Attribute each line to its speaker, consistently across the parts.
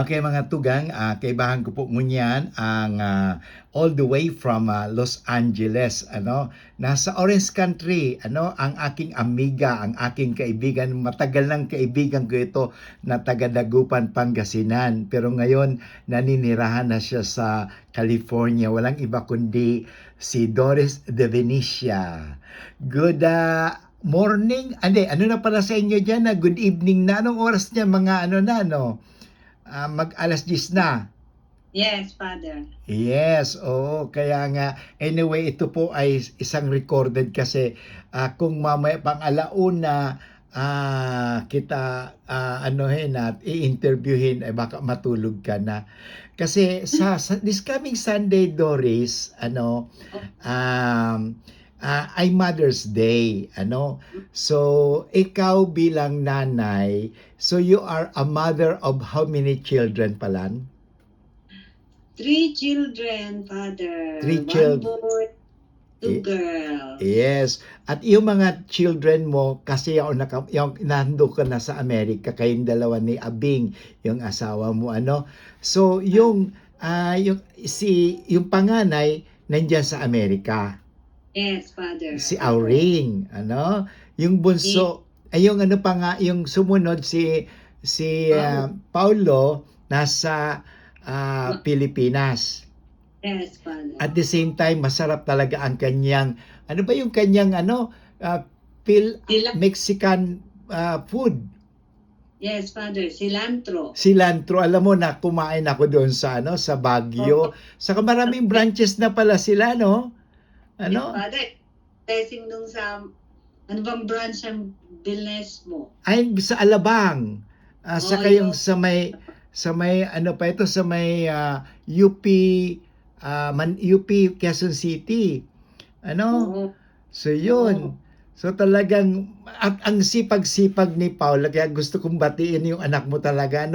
Speaker 1: Okay mga tugang, kaibahan ko po ngunyan ang all the way from Los Angeles, nasa Orange Country, ang aking amiga, ang aking kaibigan, matagal ng kaibigan ko ito na taga Dagupan, Pangasinan, pero ngayon naninirahan na siya sa California, walang iba kundi si Doris De Venecia. Good morning, ano na pala sa inyo dyan, good evening na, anong oras niya, mga mag alas 10 na.
Speaker 2: Yes, Father.
Speaker 1: Yes, oo. Kaya nga, anyway, ito po ay isang recorded kasi kung mamaya pang alauna kita anuhin at i-interviewin, ay baka matulog ka na. Kasi sa this coming Sunday, Doris, ay Mother's Day, So, ikaw bilang nanay, so you are a mother of how many children palan?
Speaker 2: 3 children, Father.
Speaker 1: 3
Speaker 2: 1
Speaker 1: children.
Speaker 2: boy, 2 girls.
Speaker 1: Yes. At yung mga children mo, kasi yung nando ka na sa Amerika, kayong dalawa ni Abing, yung asawa mo, So, yung panganay, nandiyan sa Amerika.
Speaker 2: Yes, Father.
Speaker 1: Si Auring, yung bunso, ay yung yung sumunod si Paulo nasa Pilipinas.
Speaker 2: Yes, Father.
Speaker 1: At the same time, masarap talaga ang kanyang, Mexican food.
Speaker 2: Yes, Father. Cilantro.
Speaker 1: Cilantro, alam mo na kumain ako doon sa sa Baguio. Saka maraming branches na pala sila, no?
Speaker 2: Yes, Father. Blessing nung sa ano bang branch ng business mo?
Speaker 1: Ay, sa Alabang. Saka yung sa may sa may UP UP Quezon City. So yun. So talagang at ang sipag-sipag ni Paula, kaya gusto kong batiin yung anak mo talaga,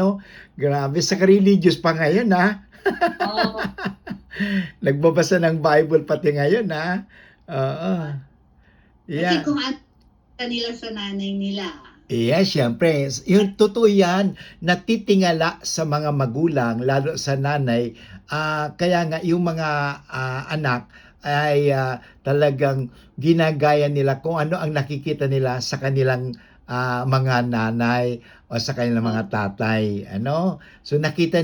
Speaker 1: Grabe, sa religious pa ngayon,
Speaker 2: Oo.
Speaker 1: Nagbabasa ng Bible pati ngayon, Oo.
Speaker 2: Kasi kung ano nila sa nanay nila.
Speaker 1: Yes, syempre. Yung totoo yan, natitingala sa mga magulang, lalo sa nanay. Kaya nga yung mga anak ay talagang ginagaya nila kung ano ang nakikita nila sa kanilang mga nanay o sa kanilang mga tatay. So nakita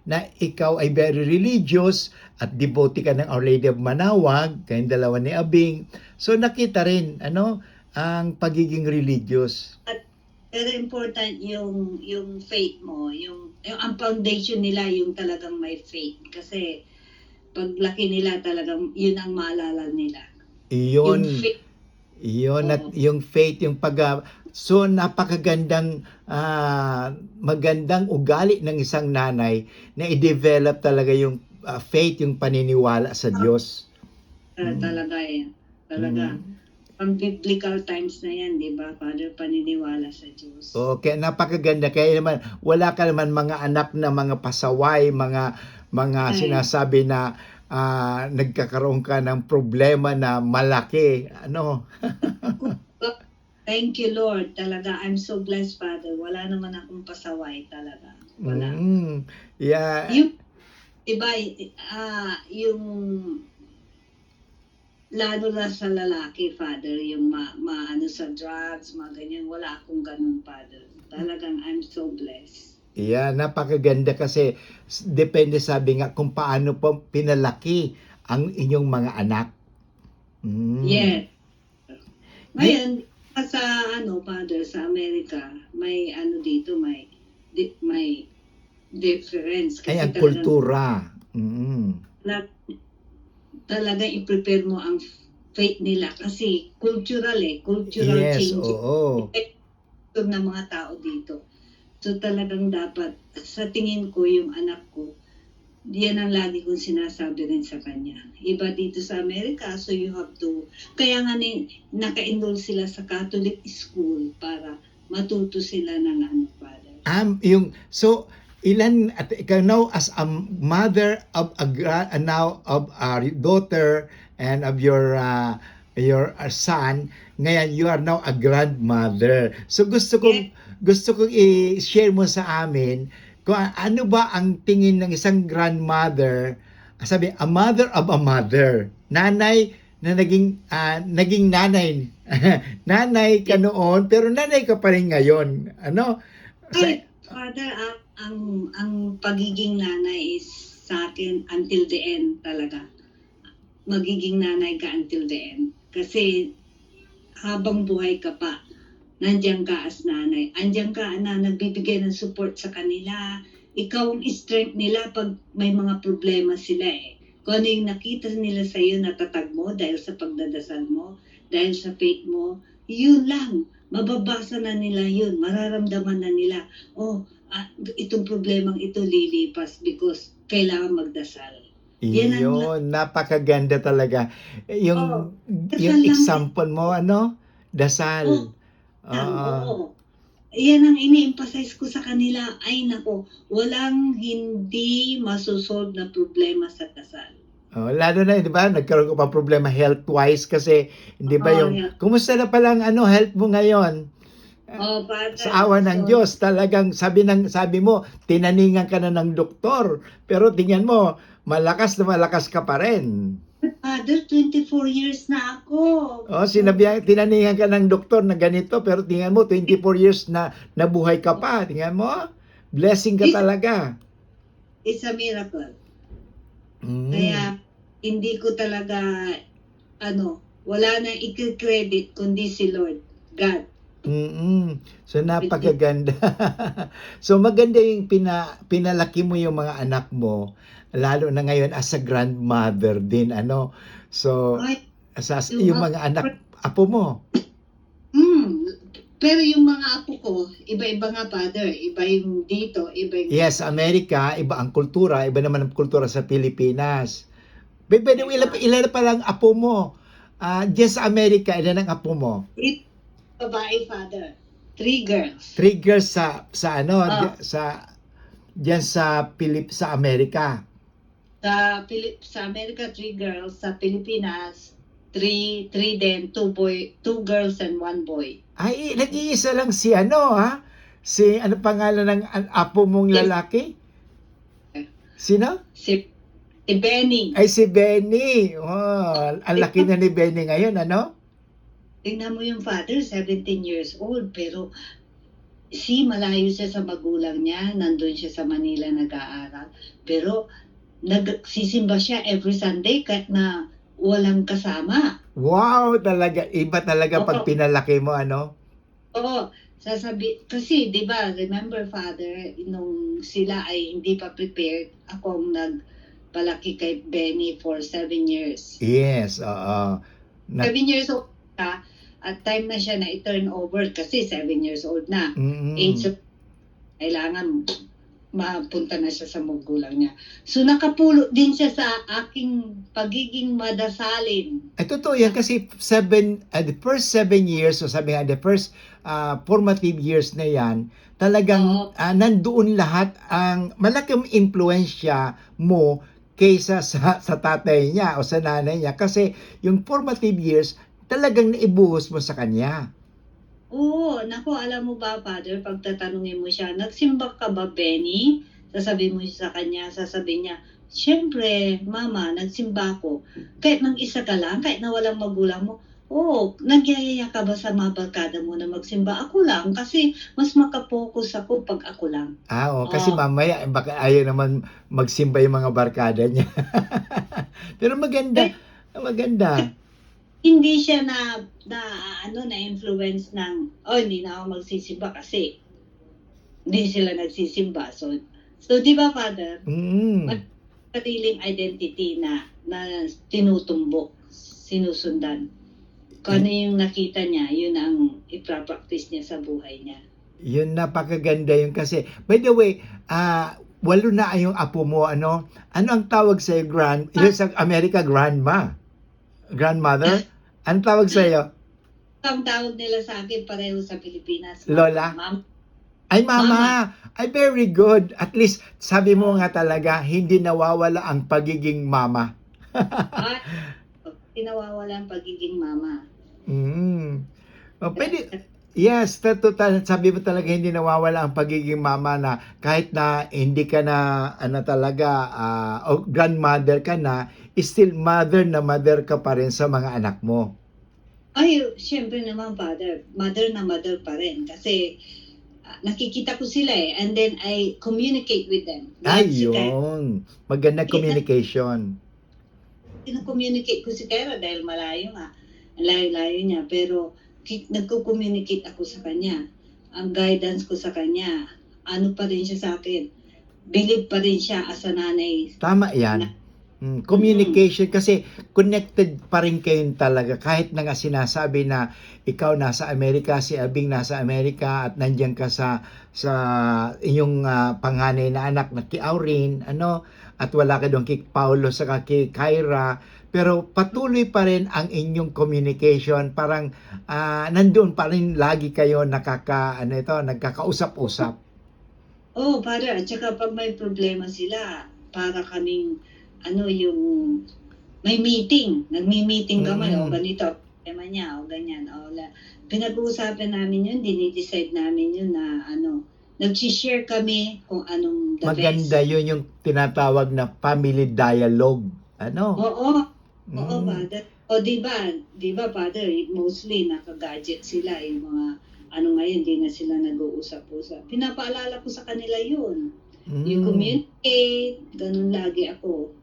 Speaker 1: na ikaw ay very religious at devotee ka ng Our Lady of Manawag, kayong dalawa ni Abing. So nakita rin, ang pagiging religious.
Speaker 2: At very important yung faith mo, yung ang foundation nila yung talagang may faith, kasi paglaki nila talagang yun ang maalala nila.
Speaker 1: Iyon.
Speaker 2: Yung faith.
Speaker 1: At yung faith, yung so napakagandang magandang ugali ng isang nanay na i-develop talaga yung faith, yung paniniwala sa Diyos.
Speaker 2: Talaga yan. Talaga. Pang biblical times na yan, di ba, Father? Paniniwala sa Diyos.
Speaker 1: Okay, napakaganda. Kaya naman, wala ka naman mga anak na mga pasaway, mga sinasabi na nagkakaroon ka ng problema na malaki.
Speaker 2: Thank you, Lord. Talaga, I'm so blessed, Father. Wala naman akong pasaway talaga. Wala.
Speaker 1: Yeah.
Speaker 2: Iba, yung lalo na sa lalaki, Father, yung maano sa drugs, mga ganyan, wala akong ganun, Father. Talagang I'm so blessed.
Speaker 1: Yeah, napakaganda kasi depende, sabi nga, kung paano po pinalaki ang inyong mga anak.
Speaker 2: Yes. Ngayon, sa Father, sa Amerika, may dito, may difference. Kasi
Speaker 1: ay, ang kultura.
Speaker 2: Talaga i-prepare mo ang faith nila kasi cultural
Speaker 1: Yes,
Speaker 2: change.
Speaker 1: Oo.
Speaker 2: Ng mga tao dito. So talagang dapat, sa tingin ko, yung anak ko, yan ang lagi kong sinasabi rin sa kanya. Iba dito sa Amerika, so you have to, kaya nga naka-enroll sila sa Catholic school para matuto sila ng Father.
Speaker 1: So, ilan at ikaw now as a mother of a daughter and of your son, ngayon you are now a grandmother. So gusto kong i-share mo sa amin ano ba ang tingin ng isang grandmother, sabi, a mother of a mother, nanay na naging nanay. Nanay ka noon, pero nanay ka pa rin ngayon. Ano?
Speaker 2: Ay, Father, ang pagiging nanay is sa akin until the end talaga. Magiging nanay ka until the end. Kasi habang buhay ka pa, nandiyan ka as nanay. Andiyan ka na nagbibigay ng support sa kanila. Ikaw ang strength nila pag may mga problema sila eh. Kung ano yung nakita nila sa iyo, natatag mo dahil sa pagdadasal mo, dahil sa faith mo, yun lang. Mababasa na nila yun. Mararamdaman na nila, itong problemang ito lilipas because kailangan magdasal. Yan ang
Speaker 1: Iyon, napakaganda talaga. Yung,
Speaker 2: dasal
Speaker 1: yung
Speaker 2: lang.
Speaker 1: example mo, dasal.
Speaker 2: Oo. Yan ang ini-emphasize ko sa kanila. Ay nako, walang hindi masusolve na problema sa dasal.
Speaker 1: Lalo na, di ba, nagkaroon ko pa problema health-wise kasi, hindi ba
Speaker 2: Oo,
Speaker 1: yung,
Speaker 2: health.
Speaker 1: kumusta na palang health mo ngayon?
Speaker 2: Father,
Speaker 1: Sa awa ng Diyos, talagang sabi mo, tinaningan ka na ng doktor, pero tingnan mo, malakas na malakas ka pa rin.
Speaker 2: Father, 24 years na ako.
Speaker 1: Tinaningan ka ng doktor na ganito, pero tingnan mo, 24 years na nabuhay ka pa. Tingnan mo, blessing ka talaga.
Speaker 2: It's a miracle.
Speaker 1: Mm.
Speaker 2: Kaya, hindi ko talaga, wala na i-credit kundi si Lord, God.
Speaker 1: So, napakaganda. So, maganda yung pinalaki mo yung mga anak mo, lalo na ngayon as a grandmother din, So, yung mga anak, apo mo.
Speaker 2: Pero yung mga apo ko, iba-iba nga, Father. Iba yung dito, iba yung...
Speaker 1: Yes, Amerika, iba ang kultura, iba naman ang kultura sa Pilipinas. Pwede mo ilan pa lang apo mo? Diyan sa Amerika, ilan ang apo mo?
Speaker 2: Babae, Father. 3 girls.
Speaker 1: 3 girls sa diyan sa Amerika.
Speaker 2: Sa Amerika, 3 girls. Sa Pilipinas, 3 din, 2 girls and 1 boy.
Speaker 1: Ay, nag-iisa lang si Si ano pangalan ng apo mong lalaki? Sino?
Speaker 2: Si Benny.
Speaker 1: Ay, si Benny. Oh, ang laki na ni Benny ngayon,
Speaker 2: Tingnan mo yung father, 17 years old, pero malayo siya sa magulang niya, nandun siya sa Manila nag-aaral. Pero nagsisimba siya every Sunday kahit na walang kasama.
Speaker 1: Wow, talaga. Iba talaga pag pinalaki mo,
Speaker 2: Oo. Kasi, di ba, remember, Father, nung sila ay hindi pa prepared, akong nagpalaki kay Benny for 7 years.
Speaker 1: Yes, oo.
Speaker 2: 7 years old ka, at time na siya na i-turn over kasi 7 years old na. Age of, kailangan mapunta na siya sa magulang niya. So, nakapulot din siya sa aking pagiging madasalin.
Speaker 1: Totoo yan kasi the first 7 years, so sabi nga, the first formative years na yan, talagang nandoon lahat ang malaking impluensya mo kaysa sa tatay niya o sa nanay niya kasi yung formative years, talagang naibuhos mo sa kanya.
Speaker 2: Oo, naku, alam mo ba, Father, pag tatanungin mo siya, nagsimba ka ba, Benny? Sasabihin mo sa kanya, sasabihin niya, syempre, Mama, nagsimba ako. Kahit mag-isa ka lang, kahit na walang magulang mo, nagyayaya ka ba sa mga barkada mo na magsimba? Ako lang, kasi mas makapokus ako pag ako lang.
Speaker 1: Kasi mamaya, baka ayaw naman magsimba yung mga barkada niya. Pero maganda.
Speaker 2: Hindi siya na-influence ng, hindi na ako magsisimba kasi hindi sila nagsisimba. So di ba, Father? Sariling identity na tinutumbok, sinusundan. Kung ano yung nakita niya, yun ang ipapractice niya sa buhay niya.
Speaker 1: Yun, napakaganda yun kasi. By the way, 8 na yung apo mo, ano ang tawag sa'yo, yun sa Amerika, grandmother? Anong tawag sa'yo?
Speaker 2: Ang tawag nila sa akin, pareho sa Pilipinas.
Speaker 1: Lola?
Speaker 2: Mama.
Speaker 1: Ay, Mama. Ay, very good. At least, sabi mo nga talaga, hindi nawawala ang pagiging mama.
Speaker 2: Hindi nawawala ang pagiging mama.
Speaker 1: Pwede, Yes, total. Sabi mo talaga hindi nawawala ang pagiging mama na kahit na hindi ka na ano talaga o grandmother ka na, still mother na mother ka pa rin sa mga anak mo.
Speaker 2: Ay, siyempre naman mother na mother pa rin kasi nakikita ko sila eh, and then I communicate with them. Lahat si Kyra,
Speaker 1: Ayun, magandang communication.
Speaker 2: kino-communicate ko si Kyra dahil malayo nga. Ang layo-layo niya, pero nagko-communicate ako sa kanya. Ang guidance ko sa kanya, ano pa rin siya sa akin. Believe pa rin siya as a nanay.
Speaker 1: Tama yan. Communication kasi connected pa rin kayo talaga kahit na nga sinasabi na ikaw nasa Amerika, si Abing nasa Amerika at nandiyan ka sa inyong panganay na anak na kay Aurin, ano, at wala ka doon kay Paulo sa kay Kyra, pero patuloy pa rin ang inyong communication, parang nandoon pa rin lagi kayo nagkakausap-usap.
Speaker 2: Oh, at saka pag may problema sila, para kaming, yung may meeting. Nagmi-meeting kami, o ganito, problema niya, o ganyan. Pinag-uusapan namin yun, dinidecide namin yun na, nag-share kami kung anong the
Speaker 1: Maganda
Speaker 2: best.
Speaker 1: yun yung tinatawag na family dialogue. Ano?
Speaker 2: Oo, Father. O, di ba, Father, mostly naka-gadget sila, yung mga, ngayon, di na sila nag-uusap-usap. Pinapaalala ko sa kanila yun. You communicate, ganun lagi ako.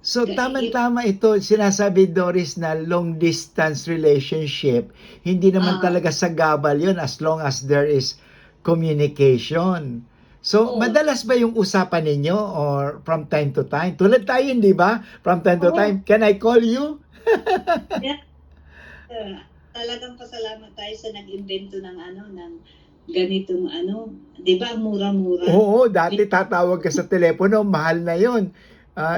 Speaker 1: So, tama-tama ito, sinasabi Doris na long distance relationship, hindi naman talaga sagabal yun as long as there is communication. So, madalas ba yung usapan ninyo or from time to time? Tulad tayo, hindi ba? From time to time, can I call you?
Speaker 2: Yeah. Talagang pasalamat tayo sa nag-invento ng ganitong 'di ba, mura-mura.
Speaker 1: Oo, dati tatawag ka sa telepono, mahal na yon.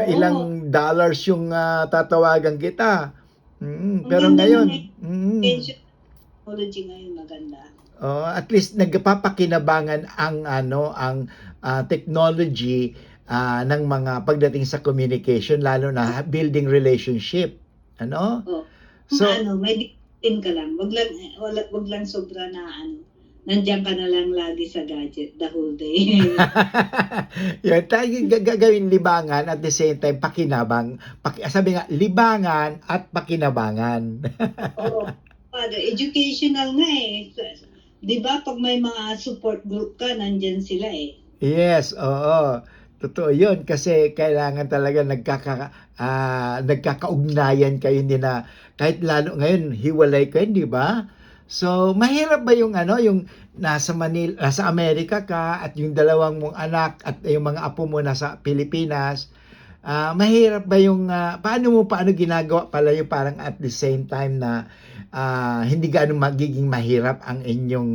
Speaker 1: Ilang dollars yung tatawagan kita. Pero ngayon,
Speaker 2: Technology ngayon maganda.
Speaker 1: At least nagpapakinabangan ang technology ng mga pagdating sa communication, lalo na building relationship. Ano?
Speaker 2: So, may discipline ka lang. Wag lang sobra na nandiyan ka na lang lagi sa gadget the whole day.
Speaker 1: Yan, tayo gagawin libangan at the same time pakinabang. Sabi nga, libangan at pakinabangan.
Speaker 2: Oo. Father, educational nga eh. Di ba pag may mga support group ka, nandyan sila eh.
Speaker 1: Yes, oo. Totoo yun kasi kailangan talaga nagkakaugnayan kayo, hindi na kahit lalo ngayon hiwalay kayo, di ba? So, mahirap ba yung yung nasa Manila, nasa Amerika ka at yung dalawang mong anak at yung mga apo mo nasa Pilipinas? Mahirap ba yung paano ginagawa pala yung parang at the same time na hindi gaano magiging mahirap ang inyong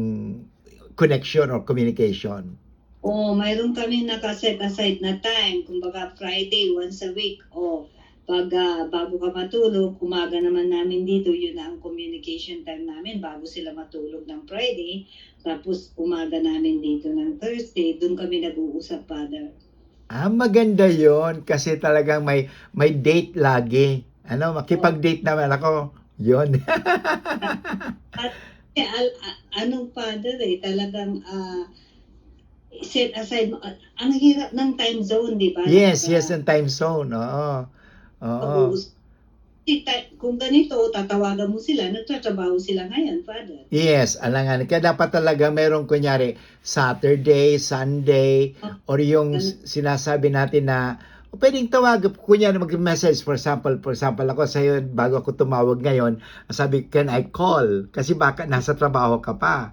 Speaker 1: connection or communication?
Speaker 2: Mayroon kami naka-set aside na time. Kumbaga Friday once a week. Pag bago ka matulog, umaga naman namin dito, yun na ang communication time namin bago sila matulog ng Friday. Tapos umaga namin dito ng Thursday, doon kami nag-uusap, Father.
Speaker 1: Maganda yon kasi talagang may date lagi. Makipag-date naman ako. Yon.
Speaker 2: At Father talagang set aside, ang hirap ng time zone, di ba?
Speaker 1: Yes, ang time zone. Oo.
Speaker 2: Kung ganito, tatawagan mo sila, nagtatrabaho sila ngayon, Father.
Speaker 1: Yes, alangan. Kaya dapat talaga merong kunyari Saturday, Sunday, or yung sinasabi natin na pwedeng tawag, kunyari mag-message, for example ako sa'yo, bago ako tumawag ngayon, sabi, can I call? Kasi baka nasa trabaho ka pa.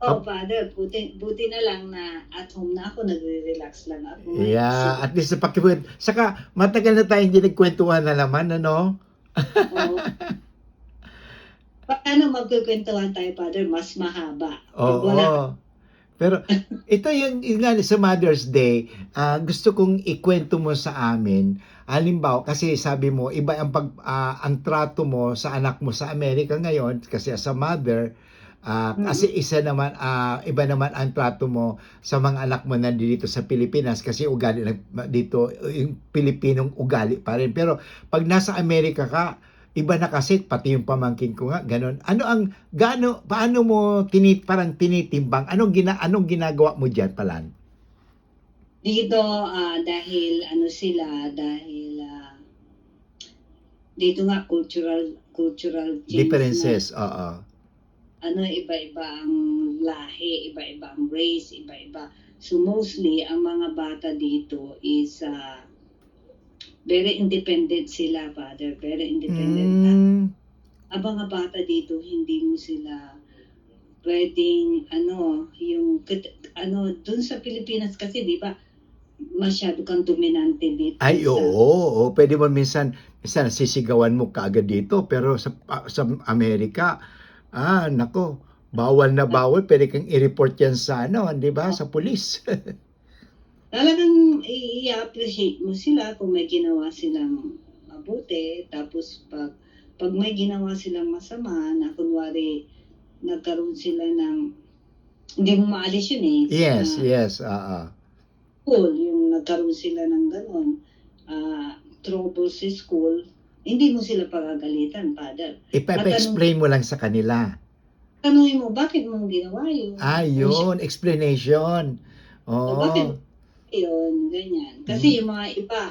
Speaker 2: Father, buti na lang na at home na ako, nagre-relax lang ako.
Speaker 1: Yeah, at least sa pakibud. Saka, matagal na tayo hindi nagkwentuhan na naman, ano?
Speaker 2: Paano magkukwentuhan tayo, Father? Mas mahaba.
Speaker 1: Oo. Pero ito yung nga sa Mother's Day, gusto kong ikwento mo sa amin. Halimbawa, kasi sabi mo, iba ang trato mo sa anak mo sa Amerika ngayon, kasi as a mother, kasi iba naman ang trato mo sa mga anak mo nandito sa Pilipinas kasi ugali dito yung Pilipinong ugali pa rin. Pero pag nasa Amerika ka, iba na kasi, pati yung pamangkin ko nga, ganun. Paano mo parang tinitimbang? Anong ginagawa mo diyan, Palan?
Speaker 2: Dito, dahil ano sila, dito nga cultural change na,
Speaker 1: Differences, oo.
Speaker 2: ano, iba-iba ang lahi, iba-iba ang race, iba-iba. So mostly, ang mga bata dito is very independent sila, father. Very independent.
Speaker 1: Hmm,
Speaker 2: Ang mga bata dito, hindi mo sila pwedeng, dun sa Pilipinas kasi, di ba, masyado kang dominante dito
Speaker 1: ay
Speaker 2: sa,
Speaker 1: oo, puwede mo minsan sisigawan mo kaagad dito, pero sa Amerika, naku, bawal na bawal, puwede kang i-report 'yan sa ano, 'di ba, sa pulis.
Speaker 2: talagang i-appreciate mo sila kung may ginawa silang mabuti. Tapos pag may ginawa silang masama na kunwari nagkaroon sila ng, hindi mo maalis yun eh,
Speaker 1: Yes, yes, oo.
Speaker 2: school, yung nagkaroon sila ng gano'n, trouble sa school, hindi mo sila pagagalitan, father.
Speaker 1: Explain mo lang sa kanila.
Speaker 2: Tanungin mo, bakit mo ginawa yun?
Speaker 1: Yun, explanation.
Speaker 2: O bakit
Speaker 1: Oo,
Speaker 2: yun? Ganyan. Kasi
Speaker 1: hmm,
Speaker 2: yung mga iba,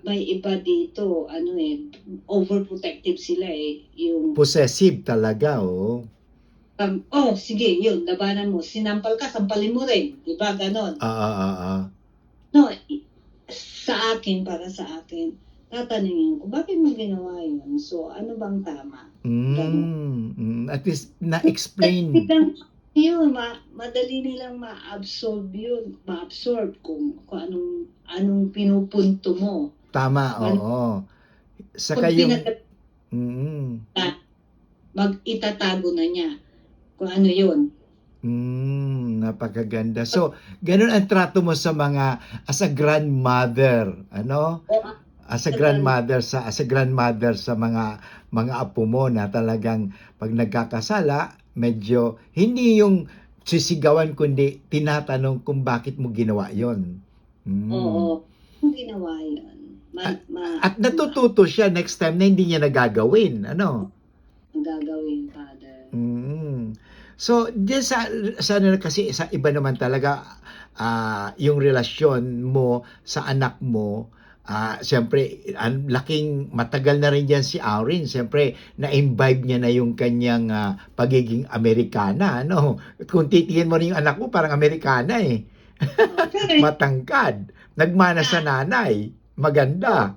Speaker 2: may iba dito, overprotective sila eh. Yung,
Speaker 1: possessive talaga, oo.
Speaker 2: sige, yun, labanan mo. Sinampal ka, sampalin mo rin. Diba, ganon.
Speaker 1: Oo, oo.
Speaker 2: No, para sa akin, tatanungin ko, bakit mo ginawa yun? So, ano bang tama? Ganon.
Speaker 1: At least na-explain.
Speaker 2: Biglang yun, madali nilang ma-absorb kung anong pinupunto mo.
Speaker 1: Tama,
Speaker 2: Ano,
Speaker 1: oo.
Speaker 2: pag
Speaker 1: Saka yung
Speaker 2: pinag
Speaker 1: mm,
Speaker 2: mag-itatago na niya kung ano yun.
Speaker 1: napakaganda. So, gano'n ang trato mo sa mga as a grandmother, ano?
Speaker 2: O
Speaker 1: As a grandmother sa mga apo mo na talagang 'pag nagkakasala, medyo hindi yung sisigawan kundi tinatanong kung bakit mo ginawa yon.
Speaker 2: oo,
Speaker 1: Hmm.
Speaker 2: kung ginawa yun,
Speaker 1: At
Speaker 2: ma
Speaker 1: at natututo siya next time na hindi niya na gagawin, ano?
Speaker 2: ang gagawin, father.
Speaker 1: Mm. So, diyan sa ano kasi sa iba naman talaga, yung relasyon mo sa anak mo, siyempre ang laking matagal na rin diyan si Aurin. Siyempre na-imbibe niya na yung kanyang, pagiging Amerikana ano. Kung titingin mo rin yung anak mo parang Amerikana, eh.
Speaker 2: Pero
Speaker 1: Matangkad, nagmana sa nanay,
Speaker 2: oo,
Speaker 1: maganda.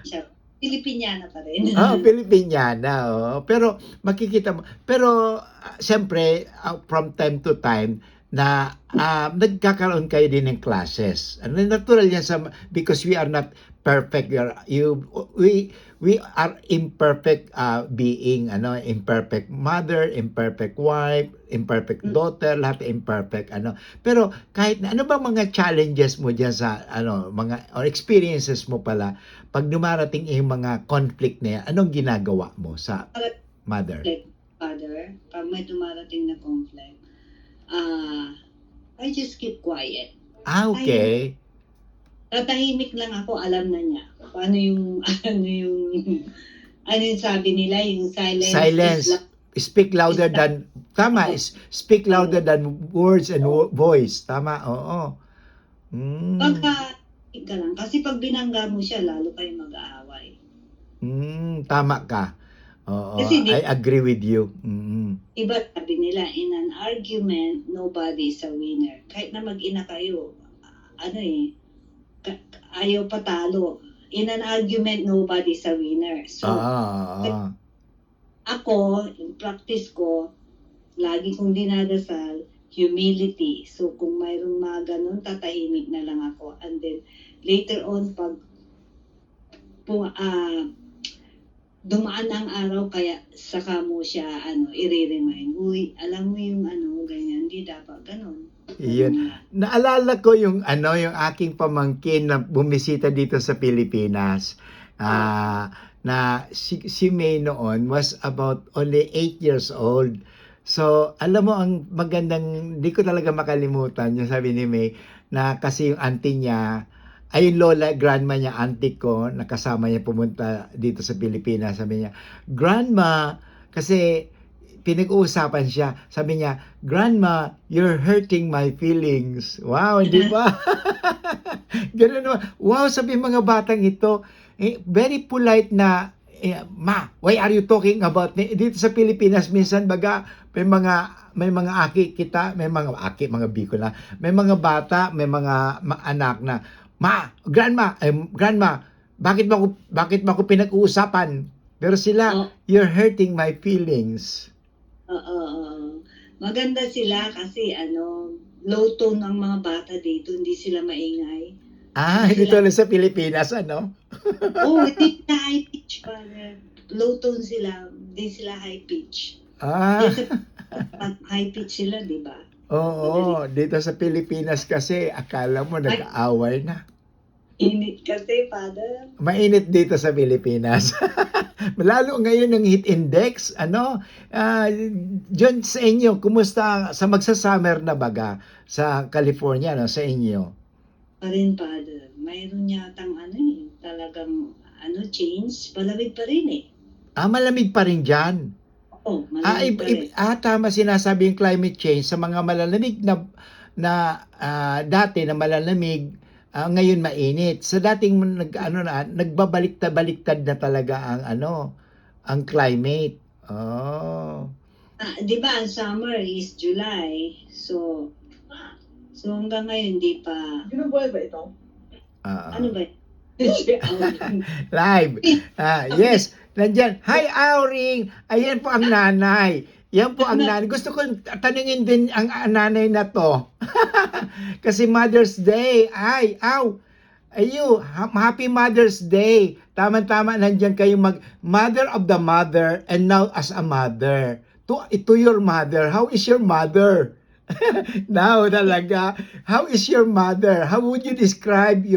Speaker 2: siya, Pilipiniana pa rin.
Speaker 1: Filipiniana, oo. Pero makikita mo pero, siyempre, from time to time na, nagkakaroon kayo din ng classes. Ano, natural yan because we are not perfect. We are imperfect, being, ano, imperfect mother, imperfect wife, imperfect daughter, lahat imperfect, ano. Pero kahit na ano bang mga challenges mo diyan sa ano, mga or experiences mo pala 'pag dumarating yung mga conflict na yan, anong ginagawa mo sa mother?
Speaker 2: Conflict, father, pag may dumarating na conflict, ah, I just keep quiet. Ay,
Speaker 1: Okay.
Speaker 2: tatahimik lang ako, alam na niya. Paano yung, ano yung sabi nila, yung silence is
Speaker 1: Silence. Speak
Speaker 2: is
Speaker 1: louder
Speaker 2: the,
Speaker 1: than tama, speak louder than words and voice. Tama, oo.
Speaker 2: pagka,
Speaker 1: Hmm,
Speaker 2: ka lang. Kasi pag binangga mo siya, lalo kayo mag-aaway.
Speaker 1: tama ka. Oo,
Speaker 2: Kasi
Speaker 1: I agree with you. Mm.
Speaker 2: iba sabi nila, in an argument, nobody is a winner. Kahit na mag-ina kayo, ayaw patalo. In an argument, nobody is a winner. So,
Speaker 1: Oo.
Speaker 2: ako, yung practice ko, lagi kong dinadasal, humility. So, kung mayroong mga ganun, tatahimik na lang ako. And then, later on, pag dumaan ang araw, kaya saka mo siya, i-remind, uy, alam mo yung ganyan, hindi dapat ganun.
Speaker 1: Iyon. Naalala ko yung ano, yung aking pamangkin na bumisita dito sa Pilipinas.
Speaker 2: Oh,
Speaker 1: Na si May noon was about only 8 years old. So, alam mo ang magandang, di ko talaga makalimutan yung sabi ni May na kasi yung auntie niya ay yung lola, grandma niya, auntie ko, nakasama niya pumunta dito sa Pilipinas. Sabi niya, Grandma, kasi pinag-uusapan siya. Sabi niya, Grandma, you're hurting my feelings. Wow, di ba? Ganun naman. Wow, sabi ng mga batang ito, very polite na, Ma, why are you talking about dito sa Pilipinas minsan baga may mga aki kita, may mga aki, mga Bicol na, may mga bata, may mga anak na, grandma, bakit mo ako pinag-uusapan? Pero sila,
Speaker 2: Oh,
Speaker 1: you're hurting my feelings.
Speaker 2: oo. Maganda sila kasi low tone ang mga bata dito, hindi sila maingay.
Speaker 1: Hindi tulad sa Pilipinas, ano?
Speaker 2: Hindi sila high pitch pa. Low tone sila, hindi sila high pitch.
Speaker 1: Ah,
Speaker 2: Pag high pitch sila, di ba?
Speaker 1: oo, dito sa Pilipinas kasi akala mo nag-aaway na.
Speaker 2: Init kasi, Father.
Speaker 1: Mainit dito sa Pilipinas. Lalo ngayon ng heat index, John, sa inyo, kumusta sa magsa-summer na baga sa California, no, sa inyo?
Speaker 2: Pa rin, Father. Mayroon yatang talagang change. Palamig pa rin eh.
Speaker 1: Malamig pa rin dyan.
Speaker 2: Oo, malamig pa rin.
Speaker 1: Tama sinasabi yung climate change sa mga malalamig na dati na malalamig, ngayon mainit. Sa dating nagbabaliktad na talaga ang climate. Oh.
Speaker 2: Di ba, ang summer is July. So hanggang ngayon, hindi pa.
Speaker 3: Ginubuhay ba ito?
Speaker 2: Ano ba?
Speaker 1: Live. Yes, nandyan. Hi, Auring. Ayan po ang nanay. Yan po ang nanay. Gusto ko tanungin din ang nanay na to. Kasi Mother's Day. Happy Mother's Day. Tama-tama, nandyan kayo Mother of the Mother and now as a mother. To your mother. How is your mother? Now talaga, how is your mother? How would you describe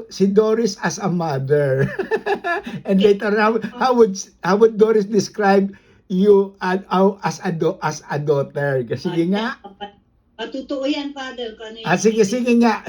Speaker 1: si Doris as a mother? And later, how would Doris describe you as a daughter? Sige nga.
Speaker 2: Totoo yan, Father. Kung ano
Speaker 1: Sige nga,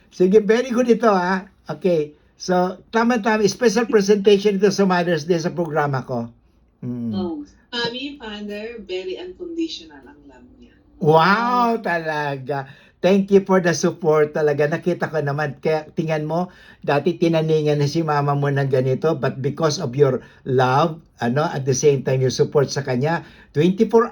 Speaker 1: Sige, very good ito, ha. Okay. So, tama-tama, special presentation ito sa Mother's Day sa programa ko.
Speaker 3: Mami, Father, very unconditional ang love niya.
Speaker 1: Wow, talaga. Thank you for the support talaga. Nakita ko naman. Kaya tingnan mo, dati tinaningan na si mama mo ng ganito, but because of your love, at the same time your support sa kanya, 24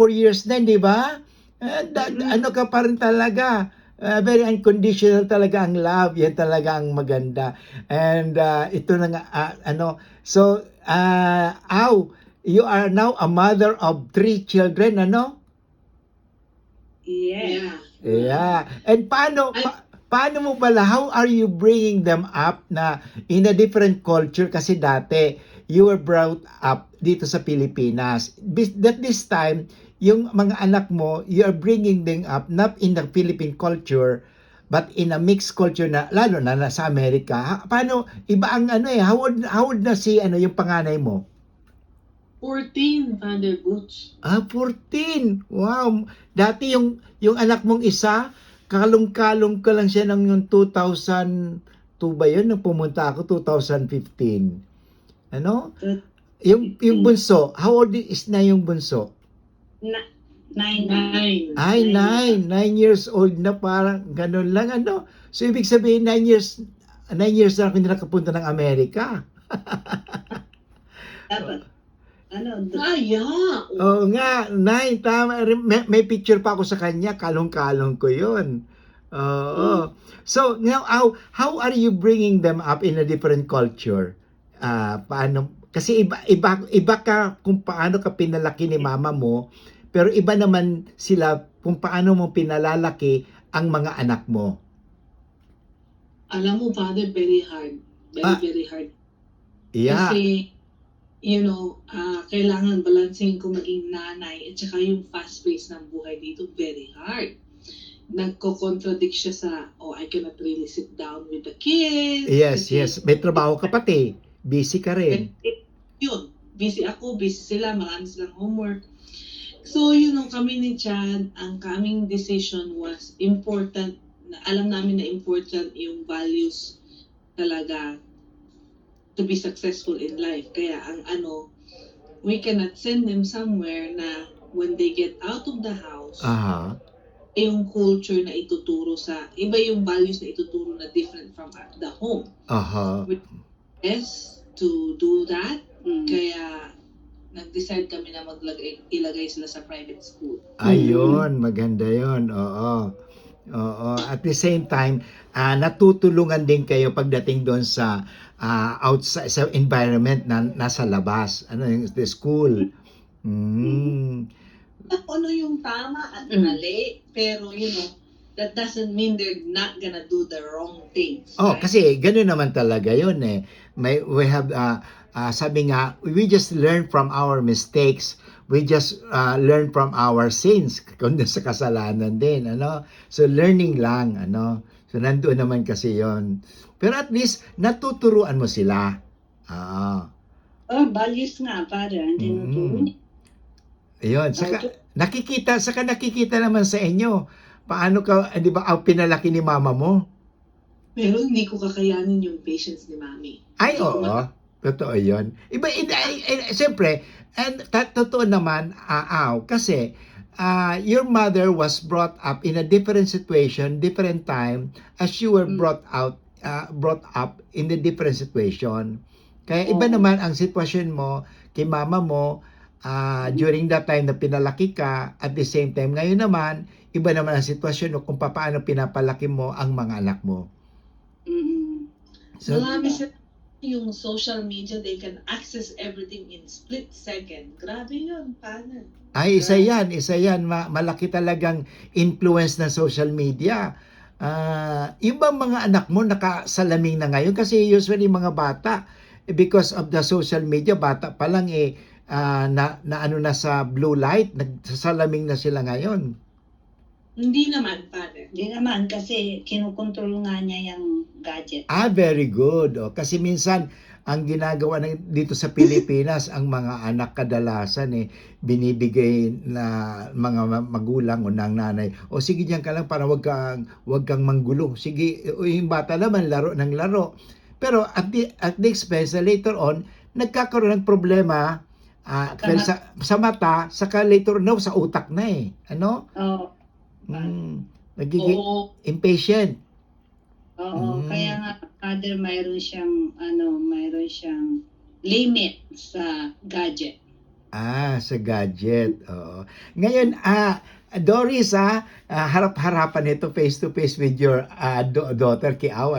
Speaker 1: years na, di ba? Ka pa rin talaga. Very unconditional talaga ang love. Yan talaga ang maganda. And ito na nga, so, you are now a mother of 3 children, ano?
Speaker 2: Yeah.
Speaker 1: Yeah. And paano mo pala, how are you bringing them up na in a different culture? Kasi dati, you were brought up dito sa Pilipinas. That this time, yung mga anak mo, you are bringing them up not in the Philippine culture, but in a mixed culture na, lalo na sa Amerika. Paano, iba ang how would na si yung panganay mo?
Speaker 3: 14, Father Butch.
Speaker 1: 14. Wow. Dati yung anak mong isa, kalong-kalong ka lang siya ng yung 2002 ba yun? Nung pumunta ako, 2015. Ano? Yung bunso, how old is na yung bunso?
Speaker 2: 9.
Speaker 1: Ay, 9 years old na, parang ganun lang, So, ibig sabihin, 9 years na ako hindi nakapunta ng Amerika.
Speaker 2: Dapat.
Speaker 3: Yeah.
Speaker 1: Oo nga, 9, tama. May picture pa ako sa kanya, kalong-kalong ko yun. Oo. So, now, how are you bringing them up in a different culture? Paano? Kasi iba ka kung paano ka pinalaki ni mama mo, pero iba naman sila kung paano mo pinalalaki ang mga anak mo.
Speaker 3: Alam mo, Father, very hard. Very hard.
Speaker 1: Yeah.
Speaker 3: Kasi, kailangan balansin ko maging nanay at saka yung fast pace ng buhay dito, very hard. Nagko-contradict siya sa, I cannot really sit down with the kids.
Speaker 1: Yes. May trabaho ka pati. Busy ka rin.
Speaker 3: Yun. Busy ako, busy sila, marami silang homework. So, kami ni Chad, ang kaming decision was important. alam namin na important yung values talaga to be successful in life. Kaya ang we cannot send them somewhere na when they get out of the house,
Speaker 1: Aha.
Speaker 3: yung culture na ituturo iba yung values na ituturo na different from the home.
Speaker 1: Aha.
Speaker 3: Yes, to do that.
Speaker 2: Mm.
Speaker 3: Kaya nag-decide kami na ilagay sila sa private school.
Speaker 1: Ayun, maganda 'yon. Oo. Oo. At the same time, natutulungan din kayo pagdating doon sa outside sa environment na nasa labas. Yung the school.
Speaker 3: Ano yung tama at
Speaker 2: Mm.
Speaker 3: mali, pero that doesn't mean they're not gonna do the wrong things.
Speaker 1: Oh,
Speaker 3: right?
Speaker 1: kasi gano'n naman talaga 'yon eh. We have sabi nga, we just learn from our mistakes. We just learn from our sins, kundi sa kasalanan din, So learning lang, So nandoon naman kasi 'yon. Pero at least natuturuan mo sila. Ah.
Speaker 2: Values nga, Father, ang tinuturo niya.
Speaker 1: Ayun, saka nakikita naman sa inyo paano ka, 'di ba, pinalaki ni mama mo?
Speaker 3: Pero hindi ko kakayanin yung patience ni Mami.
Speaker 1: Ay,
Speaker 3: Hindi ko
Speaker 1: oo. Totoo 'yon. Iba, siyempre, and totoo naman, kasi your mother was brought up in a different situation, different time, as you were brought up in the different situation. Kaya iba
Speaker 2: Oo.
Speaker 1: naman ang sitwasyon mo kay mama mo during that time na pinalaki ka, at the same time ngayon naman, iba naman ang sitwasyon mo kung paano pinapalaki mo ang mga anak mo.
Speaker 2: Mm-mm.
Speaker 1: So,
Speaker 3: Marami sila yung social media, they can access everything in split second. Grabe yun, paano?
Speaker 1: ay, isa yan. Malaki talagang influence ng social media. Yung bang mga anak mo nakasalamin na ngayon? Kasi usually mga bata, because of the social media, bata pa lang na sa blue light, nagsasalaming na sila ngayon.
Speaker 3: Hindi naman, Father.
Speaker 2: Hindi naman, kasi kinukontrol nga niya yung gadget.
Speaker 1: Very good. Kasi minsan, ang ginagawa dito sa Pilipinas, ang mga anak kadalasan binibigay na mga magulang o ng nanay, sige diyan ka lang para wag kang manggulo. Sige, yung bata naman laro ng laro. Pero at the expense, later on, nagkakaroon ng problema sa mata, saka later on sa utak na
Speaker 2: Oo.
Speaker 1: Nagiging
Speaker 3: Oo.
Speaker 1: impatient.
Speaker 2: Oo, kaya nga, Father, mayroon siyang limit sa gadget.
Speaker 1: Sa gadget. Oo. Ngayon, Doris, harap-harapan ito face-to-face with your daughter, kay Au,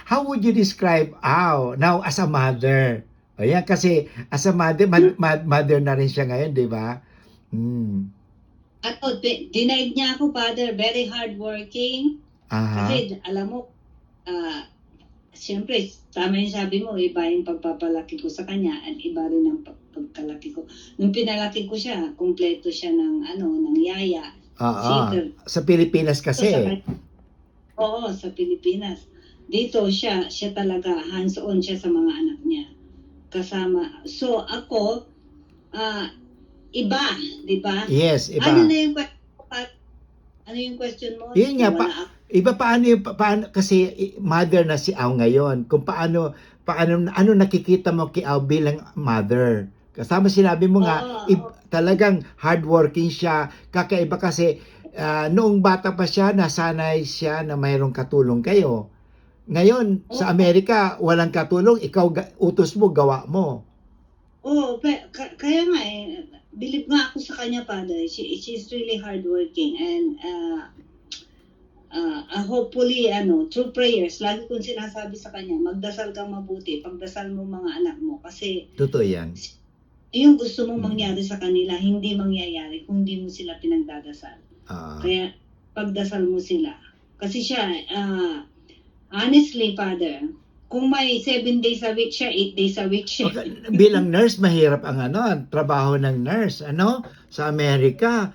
Speaker 1: How would you describe Au now as a mother? Ayan, kasi as a mother, mother na rin siya ngayon, di ba?
Speaker 2: Denied niya ako, Father, very hardworking.
Speaker 1: Aha.
Speaker 2: Kasi, alam mo, siyempre, tama yung sabi mo, iba yung pagpapalaki ko sa kanya at iba rin ang pagkalaki ko. Nung pinalaki ko siya, kumpleto siya ng yaya. Sitter.
Speaker 1: Sa Pilipinas kasi.
Speaker 2: Oo, sa Pilipinas. Dito siya talaga, hands-on siya sa mga anak niya. Kasama. So, ako, iba, di ba?
Speaker 1: Yes, iba.
Speaker 2: Ano yung question mo?
Speaker 1: Yun nga, iba paano kasi mother na si Au ngayon. Kung paano nakikita mo kay Au bilang mother. Kasama sinabi mo nga, talagang hardworking siya. Kakaiba kasi noong bata pa siya, nasanay siya na mayroong katulong kayo. Ngayon, sa Amerika, walang katulong. Ikaw, utos mo, gawa mo.
Speaker 2: Kaya nga believe nga ako sa kanya, Father. She's really hardworking and hopefully, through prayers, lagi kong sinasabi sa kanya, magdasal kang mabuti, pagdasal mo mga anak mo. Kasi,
Speaker 1: totoo yan.
Speaker 2: Yung gusto mong mangyari sa kanila, hindi mangyayari kung hindi mo sila pinagdadasal. Kaya, pagdasal mo sila. Kasi siya, honestly, Father, kung may 7 days a week siya, 8 days a week siya.
Speaker 1: Bilang nurse, mahirap ang trabaho ng nurse, sa Amerika.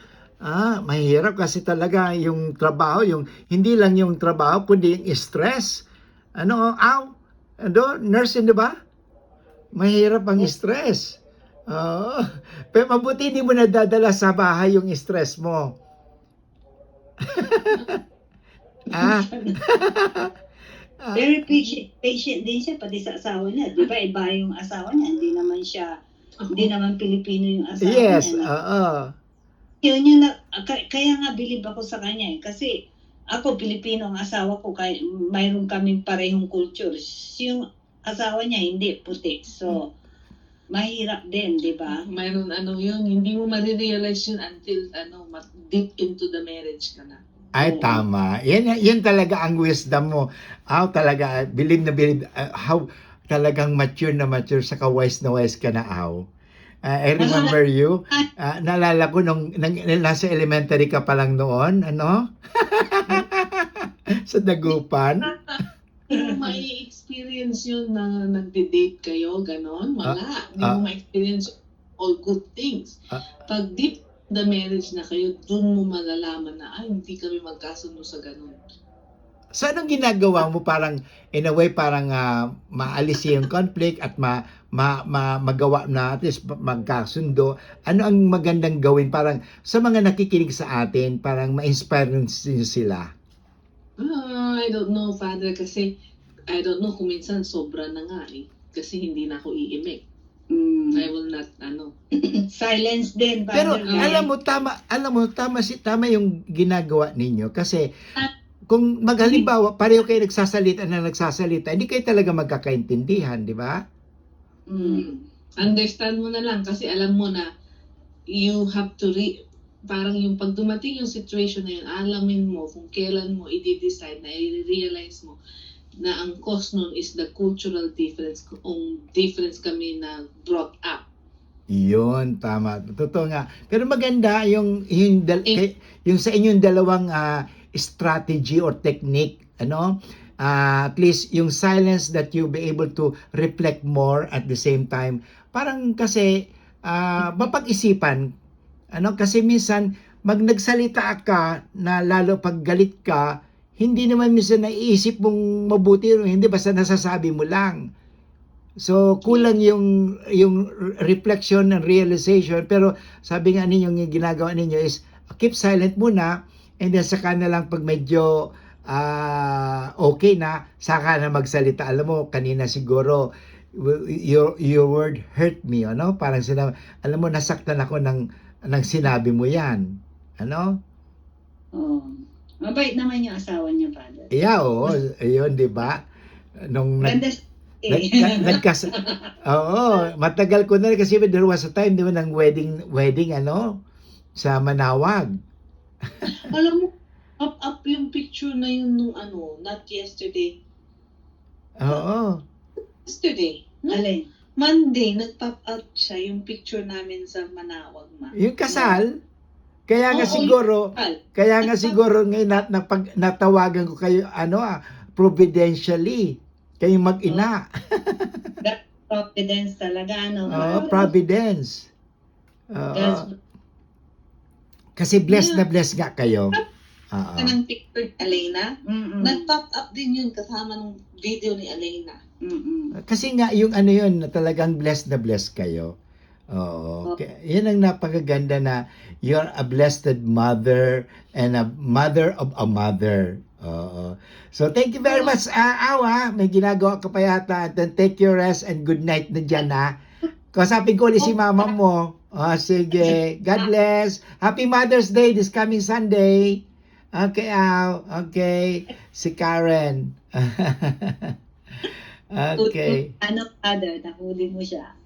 Speaker 1: Mahirap kasi talaga yung trabaho, hindi lang yung trabaho, kundi yung stress. Nurse, di ba? Mahirap ang stress. Pero mabuti hindi mo nadadala sa bahay yung stress mo. Ah. Ah,
Speaker 2: Very patient din siya, pati sa asawa niya. Di ba, iba yung asawa niya. Hindi naman Pilipino yung asawa
Speaker 1: yes,
Speaker 2: niya.
Speaker 1: oo.
Speaker 2: Yun yung kaya nga bilib ako sa kanya eh. Kasi ako, Pilipino ang asawa ko, kaya mayroon kaming parehong culture. Yung asawa niya, hindi, puti. So, mahirap din, di ba?
Speaker 3: Mayroon yun, hindi mo marirealize yun until deep into the marriage ka na.
Speaker 1: Ay,
Speaker 2: Oo.
Speaker 1: tama. Yan talaga ang wisdom mo. How talaga, believe na believe, how talagang mature na mature, saka wise na wise ka na, aw. I remember you. Naalala ko nung nasa elementary ka pa lang noon, ano? Sa Dagupan.
Speaker 3: Hindi mo ma-experience yun na nagde-date kayo, ganon. Wala. Hindi mo ma-experience all good things. Pag deep the marriage na kayo, dun mo malalaman na, hindi kami magkasundo sa ganon.
Speaker 1: So, anong ginagawa mo parang, in a way, parang maalis yung conflict at magawa na at least magkasundo? Ano ang magandang gawin parang sa mga nakikinig sa atin, parang ma-inspire sila?
Speaker 3: I don't know, Father, kasi I don't know kung minsan sobra na nga eh. Kasi hindi na ako iimik. I will not,
Speaker 2: Silence din.
Speaker 1: Pero
Speaker 2: Father.
Speaker 1: alam mo, tama yung ginagawa ninyo kasi kung maghalimbawa, pareho kayo nagsasalita, hindi kayo talaga magkakaintindihan, di ba?
Speaker 3: Understand mo na lang kasi alam mo na you have to parang yung pag dumating yung situation na yun, alamin mo kung kailan mo i-decide na i-realize mo na ang cause nun is the cultural difference, kung difference kami na brought up.
Speaker 1: Yun, tama. Totoo nga. Pero maganda yung sa inyong dalawang strategy or technique, ano? At least yung silence that you be able to reflect more at the same time. Parang kasi mapag-isipan, ano? Kasi minsan nagsalita ka na lalo pag galit ka, hindi naman minsan naiisip mong mabuti, hindi basta nasasabi mo lang. So, kulang yung reflection and realization. Pero sabi nga ninyo, yung ginagawa ninyo is keep silent muna and then saka na lang pag medyo okay na, saka na magsalita. Alam mo, kanina siguro, your word hurt me, ano? Parang sinabi, alam mo, nasaktan ako ng sinabi mo yan. Ano?
Speaker 2: Oh. Mabait naman yung asawa niya, Father.
Speaker 1: Yeah, oo. Ayun, di ba? Nung
Speaker 2: Ganda
Speaker 1: Oo, matagal ko na rin kasi there was a time, di ba, ng wedding, sa Manawag.
Speaker 3: Alam mo, up yung picture na yun nung not yesterday.
Speaker 1: Oo.
Speaker 3: Yesterday. No?
Speaker 2: Alin?
Speaker 3: Monday, nag-pop out siya yung picture namin sa Manawag, ma.
Speaker 1: Yung kasal, kaya nga
Speaker 3: Oo,
Speaker 1: siguro ngayon natawagan ko kayo, providentially, kayong mag-ina.
Speaker 2: Providence talaga, ano?
Speaker 1: Providence. Kasi blessed na blessed nga kayo.
Speaker 3: Ng picture ni Alena,
Speaker 2: Mm-mm.
Speaker 3: nag-pop up din yun kasama ng video ni Alena.
Speaker 1: Kasi nga yung yun, talagang blessed na blessed kayo. Oo. Yan ang napakaganda na you're a blessed mother and a mother of a mother. Oo. So thank you very much, Awa. May ginagawa ka pa yata. Then take your rest and good night na dyan, ha. Kausapin ko ulit si mama mo. Sige. God bless. Happy Mother's Day this coming Sunday. Okay, Aw. Okay. Si Karen. Okay.
Speaker 2: Father, nahuli mo siya.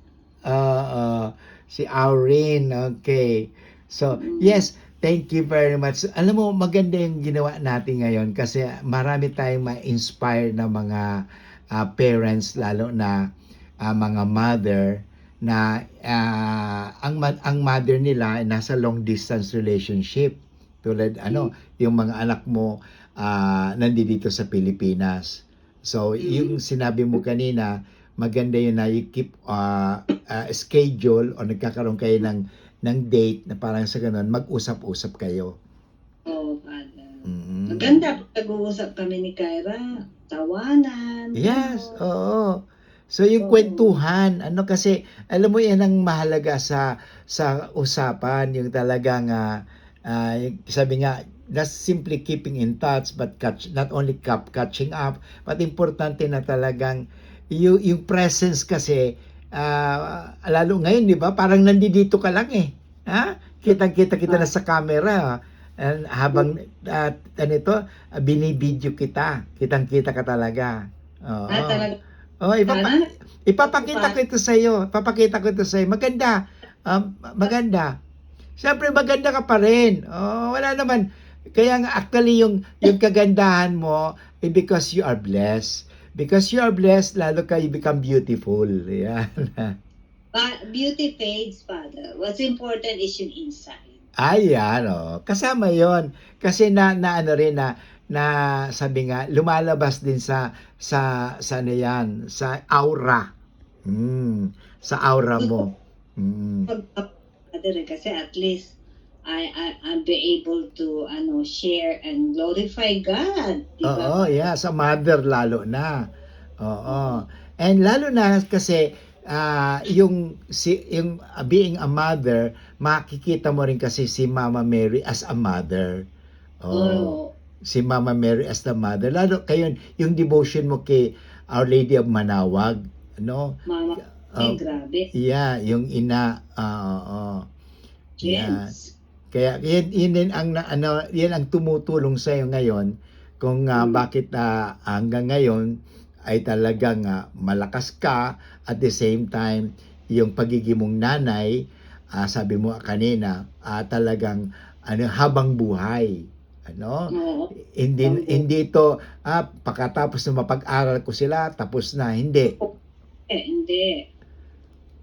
Speaker 1: Si Aurin. Okay. So, yes, thank you very much. Alam mo, maganda yung ginawa natin ngayon kasi marami tayong ma-inspire na mga parents, lalo na mga mother na ang mother nila ay nasa long distance relationship. Tulad yung mga anak mo nandito sa Pilipinas. So, yung sinabi mo kanina, maganda yun na you keep schedule o nagkakaroon kayo ng date na parang sa ganun, mag-usap-usap kayo.
Speaker 2: Oo, Father. Maganda, pag-uusap kami ni Kyra, tawanan.
Speaker 1: Yes, oo. So yung kwentuhan, kasi alam mo yan ang mahalaga sa usapan, yung talagang sabi nga, just simply keeping in touch, but not only catching up, but importante na talagang yung presence kasi, lalo ngayon, di ba? Parang nandito ka lang eh. Ha? Kitang-kita kita na sa camera. And habang binibideo kita, kitang-kita ka talaga. Oo.
Speaker 2: Talaga.
Speaker 1: Oh, ipapakita ko ito sa iyo. Papakita ko ito sa iyo. Maganda. Maganda. Siyempre maganda ka pa rin. Oh, wala naman. Kaya nga actually yung kagandahan mo because you are blessed. Because you are blessed, lalo ka you become beautiful. Yan.
Speaker 2: But beauty fades, Father. What's important is yung inside.
Speaker 1: Ayan, oh. Kasama yon. Kasi na ano rin na sabi nga lumalabas din sa ano yan, sa aura. Sa aura mo.
Speaker 2: Father, kasi at least I'll be able to share and glorify God. Diba?
Speaker 1: Oo, yeah, sa mother lalo na. Oo. And lalo na kasi yung being a mother, makikita mo rin kasi si Mama Mary as a mother.
Speaker 2: Oh.
Speaker 1: Si Mama Mary as the mother. Lalo kayo yung devotion mo kay Our Lady of Manawag, no?
Speaker 2: Mama, grabe.
Speaker 1: Yeah, yung ina. Yeah. Kaya yun din ang yan ang tumutulong sa iyo ngayon kung bakit hanggang ngayon ay talagang malakas ka, at the same time yung pagiging mong nanay, sabi mo kanina, talagang habang buhay. Hindi ito pagkatapos na mapag-aral ko sila tapos na, hindi.
Speaker 2: Hindi.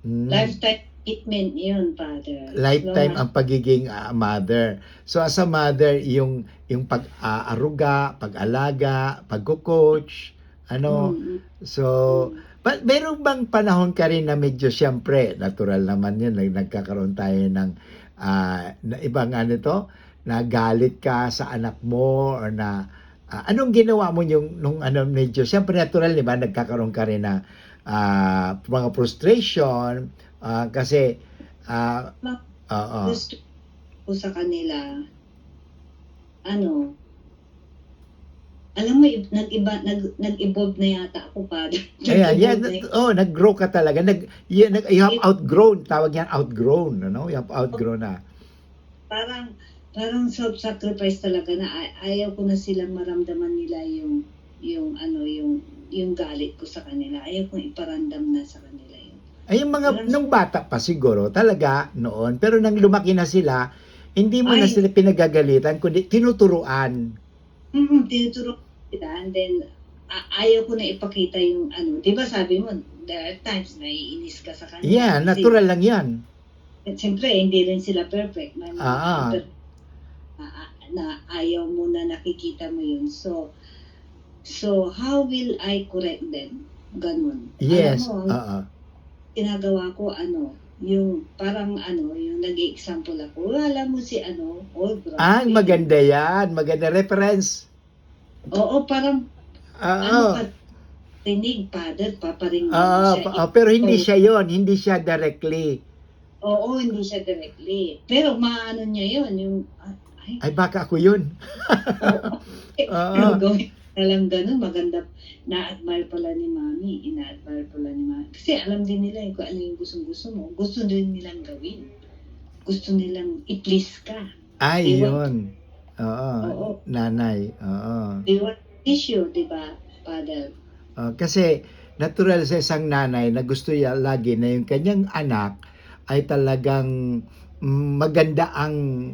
Speaker 2: Lifetime commitment yun, Father.
Speaker 1: Lifetime ang pagiging mother. So as a mother, yung pag-aaruga, pag-alaga, pag-coach, so, but meron bang panahon ka rin na medyo, siyempre, natural naman yun, nagkakaroon tayo ng na ibang na galit ka sa anak mo, or na anong ginawa mo nung medyo, siyempre natural, di ba, nagkakaroon ka rin na mga frustration, kasi
Speaker 2: gusto ko sa kanila, alam mo, nag-evolve na yata ako, Father.
Speaker 1: Nag-grow ka talaga. You have outgrown, tawag yan, outgrown, You have outgrown na.
Speaker 2: Parang self-sacrifice talaga na ayaw ko na silang maramdaman nila yung galit ko sa kanila. Ayaw kong iparamdam na sa kanila yun.
Speaker 1: Ay, yung mga, nung bata pa siguro, talaga noon, pero nang lumaki na sila, hindi mo na sila pinagagalitan, kundi tinuturuan.
Speaker 2: Tinuturuan sila, and then, ayaw ko na ipakita yung di ba sabi mo, there are times na iinis ka sa kanila.
Speaker 1: Yeah, natural lang yan.
Speaker 2: Siyempre, hindi rin sila perfect. Na ayaw mo na nakikita mo yun. So how will I correct them? Ganun.
Speaker 1: Yes.
Speaker 2: Ginagawa ko, yung parang yung nag-example ako. Alam mo si grabe.
Speaker 1: Maganda yan. Maganda reference.
Speaker 2: Oo, parang rinig, Father, paparingin siya.
Speaker 1: Pero hindi siya yon, hindi siya directly.
Speaker 2: Oo, hindi siya directly. Pero maano niya yon, yung
Speaker 1: ay baka ako yun.
Speaker 2: Gawin na lang ganun, maganda. Na-admire pala ni Mami, ina-admire pala ni Mami. Kasi alam din nila kung ano yung gusto mo. Gusto din nilang gawin. Gusto nilang i-please ka.
Speaker 1: Yun. Oo. Nanay. Oo.
Speaker 2: They want issue, di ba, Father?
Speaker 1: Kasi natural sa isang nanay na gusto niya lagi na yung kanyang anak ay talagang maganda ang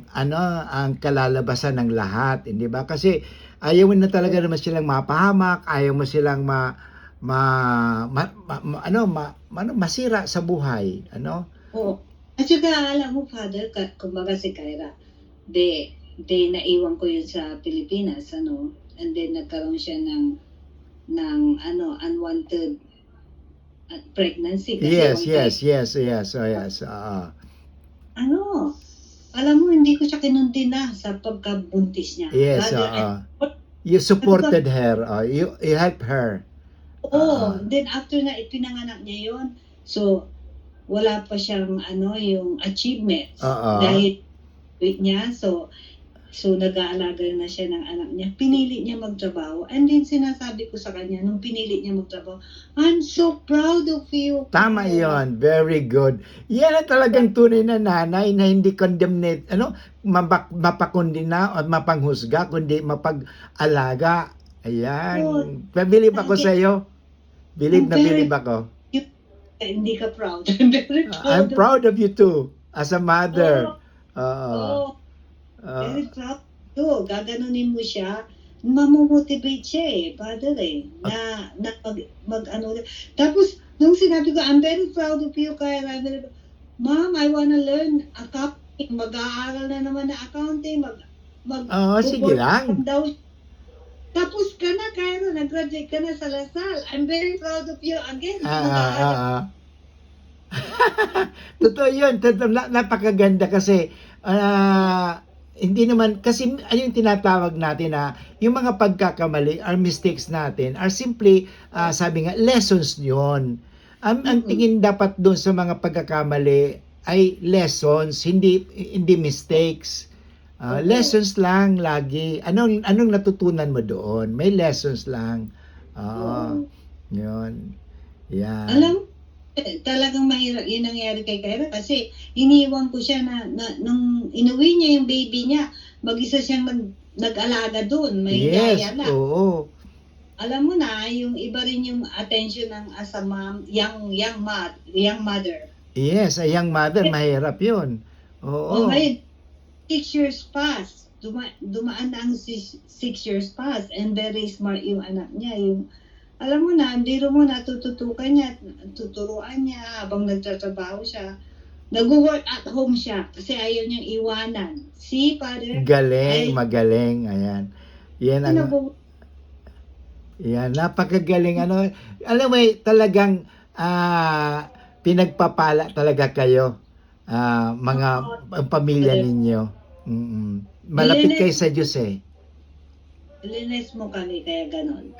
Speaker 1: kalalabasan ng lahat, hindi ba? Kasi ayaw mo na talaga naman silang mapahamak, ayaw mo silang masira sa buhay,
Speaker 2: Oo. At saka alam mo, Father, kumbaga si Kyra, naiwan ko yun sa Pilipinas, and then nagkaroon siya ng unwanted pregnancy. Kasi
Speaker 1: Yes.
Speaker 2: Alam mo, hindi ko siya kinundi na sa pagkabuntis niya.
Speaker 1: Yes, you supported her, you helped her.
Speaker 2: Then after na ipinanganak niya yon, so wala pa siyang yung achievements dahil niya, so So, nag-aalaga na siya ng anak niya. Pinili niya magtrabaho. And then, sinasabi ko sa kanya, nung pinili niya magtrabaho, I'm so proud of you.
Speaker 1: Tama
Speaker 2: Kaya,
Speaker 1: yon, very good. Yan ang talagang tunay na nanay na hindi condemnate, mapakundina o mapanghusga, kundi mapag-alaga. Ayan. Believe ako sa iyo. Believe na
Speaker 2: Very-
Speaker 1: believe ako.
Speaker 2: Hindi ka proud. I'm very proud.
Speaker 1: I'm proud of you too, as a mother.
Speaker 2: Oh,
Speaker 1: Oo.
Speaker 2: very proud. Gaganunin mo siya. Mamomotivate siya father na mag-ano. Tapos, nung sinabi ko, I'm very proud of you, kaya Mom, I wanna learn accounting. Mag-aaral na naman na accounting.
Speaker 1: Oo, sige lang.
Speaker 2: Daw. Tapos ka na, kaya nag-graduate ka na sa Lasal. I'm very proud of you again.
Speaker 1: Totoo yun. Napakaganda kasi hindi naman, kasi yung tinatawag natin na yung mga pagkakamali or mistakes natin are simply, sabi nga, lessons yun. Ang tingin dapat doon sa mga pagkakamali ay lessons, hindi mistakes. Lessons lang lagi. Anong natutunan mo doon? May lessons lang. Yun. Yan.
Speaker 2: Alam, talagang mahirap yun nangyari kay Kyra kasi iniwan ko siya nung inuwi niya yung baby niya, mag-isa siyang nag-alaga doon. May yaya na.
Speaker 1: Oo.
Speaker 2: Alam mo na, yung iba rin yung attention ng as a mom, young mother.
Speaker 1: Yes, a young mother, mahirap yun. Oo.
Speaker 2: Ngayon, 6 years pass. Dumaan na ang 6 years pass and very smart yung anak niya. Alam mo na, biro mo na, tututukan niya, tuturuan niya habang nagtatrabaho siya. Nag-work at home siya kasi ayaw niyang iwanan. See, Father?
Speaker 1: Magaling. Ayan. Yan, napakagaling. Alam mo, talagang pinagpapala talaga kayo. Ang pamilya ninyo. Malapit kayo sa Diyos eh.
Speaker 2: Linis mo kami, kaya ganon.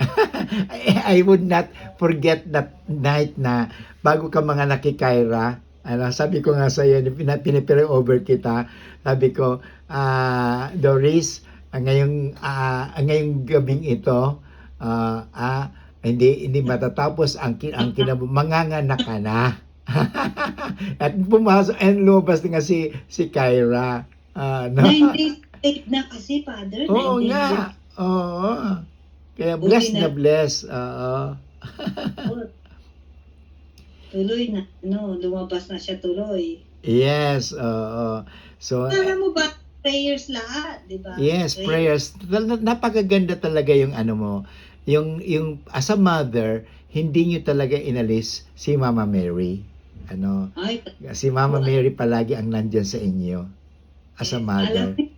Speaker 1: I would not forget that night na bago ka mga nakikaira, sabi ko nga sa iyo, pinipire-over kita, sabi ko, Doris, ngayong gabing ito, hindi matatapos ang manganganak ka na. At pumasok and lumabas nga si Kyra.
Speaker 2: 9 days late na kasi, Father.
Speaker 1: Oo
Speaker 2: 9 days
Speaker 1: nga.
Speaker 2: late.
Speaker 1: Oo. Kaya bless na bless. Oo.
Speaker 2: Tuloy na, lumabas na siya tuloy.
Speaker 1: Yes, oo. So,
Speaker 2: Alam mo ba, prayers lahat, di ba?
Speaker 1: yes, prayers. Napakaganda talaga yung mo. Yung as a mother, hindi nyo talaga inalis si Mama Mary.
Speaker 2: Ay,
Speaker 1: Si Mama Mary palagi ang nandyan sa inyo as a mother.
Speaker 2: alam mo,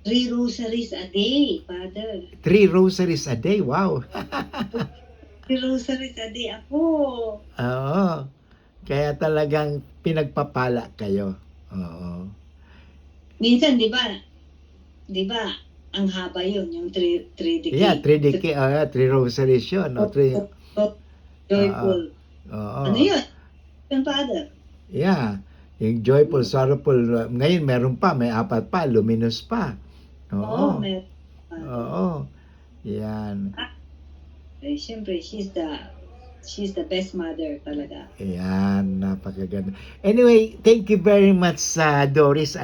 Speaker 2: 3 rosaries a day, Father.
Speaker 1: 3 rosaries a day, wow.
Speaker 2: 3 rosaries a day ako.
Speaker 1: Oo. Kaya talagang pinagpapala kayo. Oo.
Speaker 2: Minsan, di ba, ang haba yun, yung 3 decades.
Speaker 1: Yeah, 3 decades, 3 rosaries yun. No?
Speaker 2: Joyful.
Speaker 1: Oo.
Speaker 2: Ano yun? Yung Father.
Speaker 1: Yeah. Yung joyful, sorrowful. Ngayon, meron pa. May 4 pa. Luminous pa. Oo. Oo. Yan.
Speaker 2: Siyempre, she's the best mother talaga.
Speaker 1: Yan. Napakaganda. Anyway, thank you very much Doris,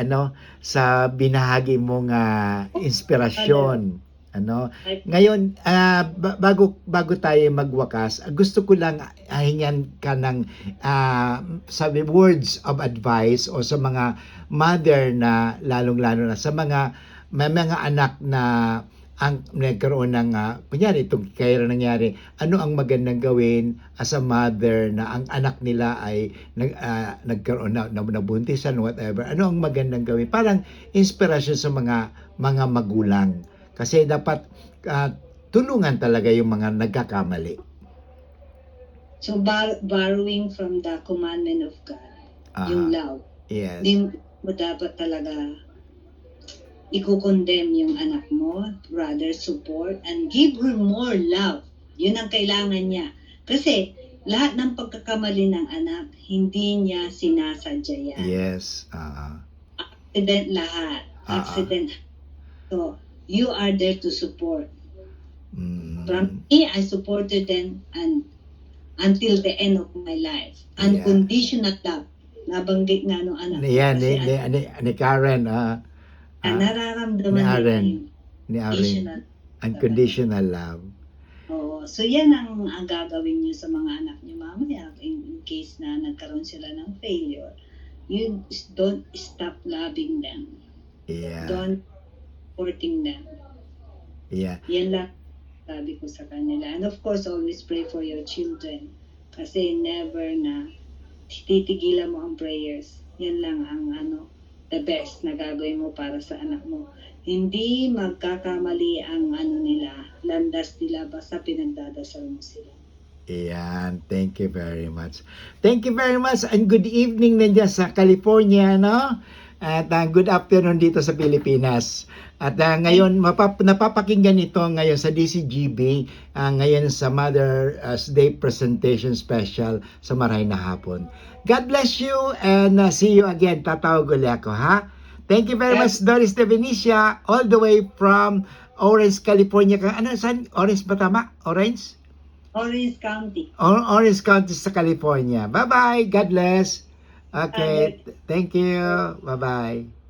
Speaker 1: sa binahagi mong inspirasyon. Ngayon, bago tayo magwakas, gusto ko lang hingan ka ng sabi words of advice o sa mga mother na lalong-lalo na sa may mga anak na ang nagkaroon ng kunyari itong kaya nangyari, ano ang magandang gawin as a mother na ang anak nila ay nagkaroon na nabuntisan, whatever, ano ang magandang gawin, parang inspirasyon sa mga magulang. Kasi dapat tulungan talaga yung mga nagkakamali.
Speaker 2: So, borrowing from the commandment of God, yung love.
Speaker 1: Yes.
Speaker 2: Hindi mo dapat talaga i-condemn yung anak mo, rather support and give her more love. Yun ang kailangan niya. Kasi lahat ng pagkakamali ng anak, hindi niya sinasadya yan.
Speaker 1: Yes.
Speaker 2: Accident lahat. Accident. So, you are there to support.
Speaker 1: Mm.
Speaker 2: From me, I supported them and until the end of my life.
Speaker 1: Yeah.
Speaker 2: Unconditional love. Nabanggit nga nung anak ko.
Speaker 1: Yan,
Speaker 2: Kasi
Speaker 1: ni Karen,
Speaker 2: nararamdaman
Speaker 1: ni
Speaker 2: nila
Speaker 1: Aren.
Speaker 2: yung
Speaker 1: Ni Aren.
Speaker 2: unconditional.
Speaker 1: Unconditional love.
Speaker 2: Oo. So, yan ang gagawin nyo sa mga anak nyo mamaya in case na nagkaroon sila ng failure. You don't stop loving them.
Speaker 1: Yeah.
Speaker 2: Don't supporting them.
Speaker 1: Yeah.
Speaker 2: Yan lang sabi ko sa kanila. And of course, always pray for your children. Kasi never na titigilan mo ang prayers. Yan lang ang the best na gagawin mo para sa anak mo. Hindi magkakamali ang nila, landas nila basta pinagdadasal mo sila.
Speaker 1: Ayan, thank you very much. Thank you very much and good evening nandiyan sa California, no? At good afternoon dito sa Pilipinas. At ngayon, napapakinggan ito ngayon sa DCGB, ngayon sa Mother's Day Presentation Special sa Maray na Hapon. God bless you and see you again. Tatawag ulit ako, ha? Thank you very much, Doris de Benicia, all the way from Orange, California. Saan? Orange ba tama? Orange?
Speaker 2: Orange County.
Speaker 1: Orange County sa California. Bye-bye. God bless. Okay. Thank you. Bye-bye.